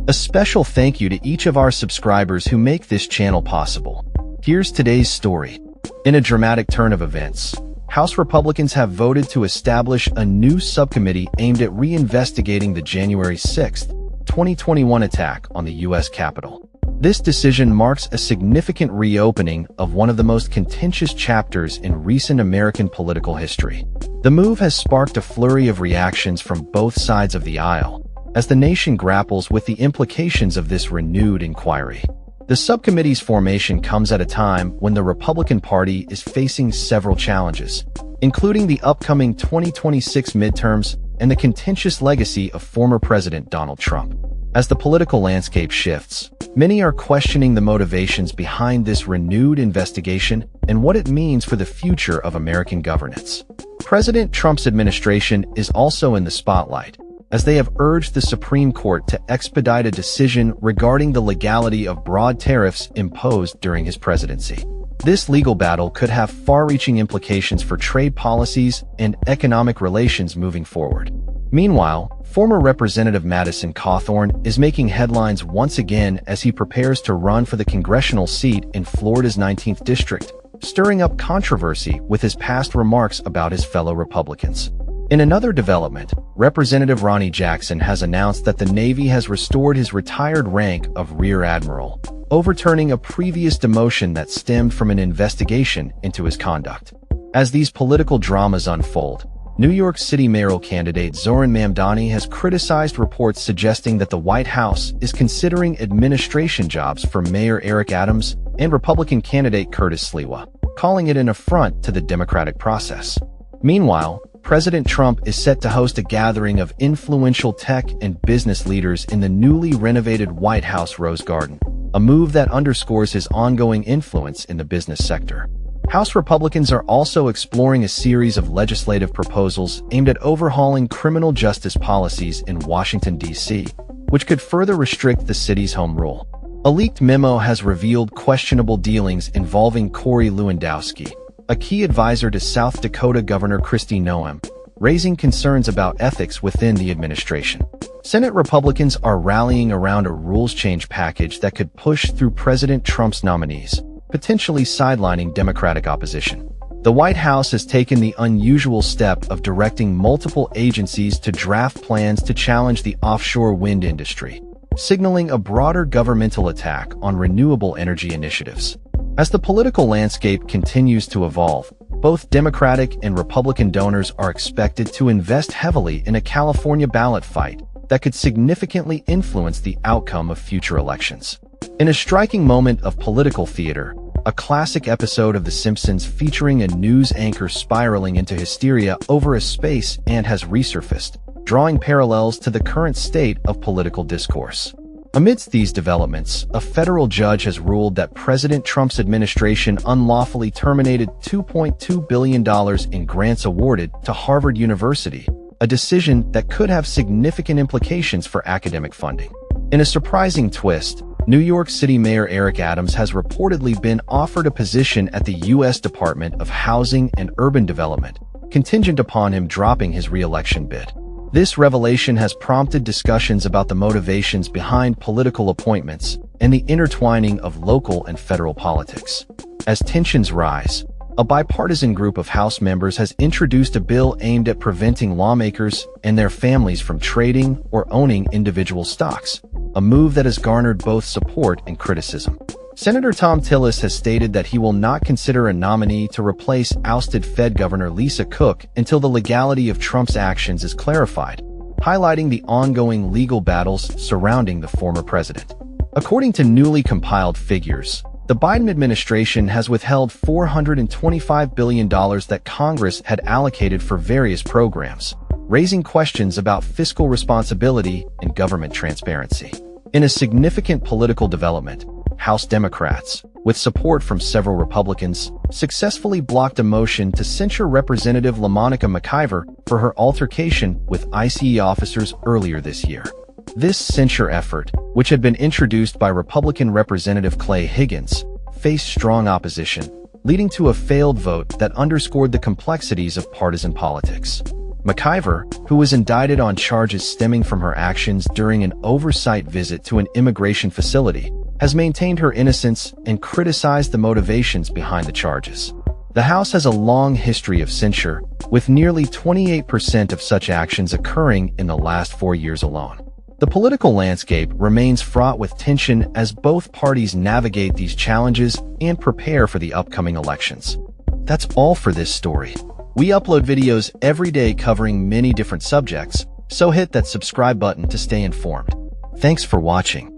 A special thank you to each of our subscribers who make this channel possible. Here's today's story. In a dramatic turn of events, House Republicans have voted to establish a new subcommittee aimed at reinvestigating the January 6, 2021 attack on the U.S. Capitol. This decision marks a significant reopening of one of the most contentious chapters in recent American political history. The move has sparked a flurry of reactions from both sides of the aisle, as the nation grapples with the implications of this renewed inquiry. The subcommittee's formation comes at a time when the Republican Party is facing several challenges, including the upcoming 2026 midterms and the contentious legacy of former President Donald Trump. As the political landscape shifts, many are questioning the motivations behind this renewed investigation and what it means for the future of American governance. President Trump's administration is also in the spotlight, as they have urged the Supreme Court to expedite a decision regarding the legality of broad tariffs imposed during his presidency. This legal battle could have far-reaching implications for trade policies and economic relations moving forward. Meanwhile, former Representative Madison Cawthorn is making headlines once again as he prepares to run for the congressional seat in Florida's 19th District, stirring up controversy with his past remarks about his fellow Republicans. In another development, Representative Ronnie Jackson has announced that the Navy has restored his retired rank of Rear Admiral, overturning a previous demotion that stemmed from an investigation into his conduct. As these political dramas unfold, New York City mayoral candidate Zohran Mamdani has criticized reports suggesting that the White House is considering administration jobs for Mayor Eric Adams and Republican candidate Curtis Sliwa, calling it an affront to the democratic process. Meanwhile, President Trump is set to host a gathering of influential tech and business leaders in the newly renovated White House Rose Garden, a move that underscores his ongoing influence in the business sector. House Republicans are also exploring a series of legislative proposals aimed at overhauling criminal justice policies in Washington, D.C., which could further restrict the city's home rule. A leaked memo has revealed questionable dealings involving Corey Lewandowski, a key advisor to South Dakota Governor Kristi Noem, raising concerns about ethics within the administration. Senate Republicans are rallying around a rules change package that could push through President Trump's nominees, potentially sidelining Democratic opposition. The White House has taken the unusual step of directing multiple agencies to draft plans to challenge the offshore wind industry, signaling a broader governmental attack on renewable energy initiatives. As the political landscape continues to evolve, both Democratic and Republican donors are expected to invest heavily in a California ballot fight that could significantly influence the outcome of future elections. In a striking moment of political theater, a classic episode of The Simpsons featuring a news anchor spiraling into hysteria over a space ant has resurfaced, drawing parallels to the current state of political discourse. Amidst these developments, a federal judge has ruled that President Trump's administration unlawfully terminated $2.2 billion in grants awarded to Harvard University, a decision that could have significant implications for academic funding. In a surprising twist, New York City Mayor Eric Adams has reportedly been offered a position at the U.S. Department of Housing and Urban Development, contingent upon him dropping his re-election bid. This revelation has prompted discussions about the motivations behind political appointments and the intertwining of local and federal politics. As tensions rise, a bipartisan group of House members has introduced a bill aimed at preventing lawmakers and their families from trading or owning individual stocks, a move that has garnered both support and criticism. Senator Thom Tillis has stated that he will not consider a nominee to replace ousted Fed Governor Lisa Cook until the legality of Trump's actions is clarified, highlighting the ongoing legal battles surrounding the former president. According to newly compiled figures, the Biden administration has withheld $425 billion that Congress had allocated for various programs, raising questions about fiscal responsibility and government transparency. In a significant political development, House Democrats, with support from several Republicans, successfully blocked a motion to censure Representative LaMonica McIver for her altercation with ICE officers earlier this year. This censure effort, which had been introduced by Republican Representative Clay Higgins, faced strong opposition, leading to a failed vote that underscored the complexities of partisan politics. McIver, who was indicted on charges stemming from her actions during an oversight visit to an immigration facility, has maintained her innocence and criticized the motivations behind the charges. The House has a long history of censure, with nearly 28% of such actions occurring in the last 4 years alone. The political landscape remains fraught with tension as both parties navigate these challenges and prepare for the upcoming elections. That's all for this story. We upload videos every day covering many different subjects, so hit that subscribe button to stay informed. Thanks for watching.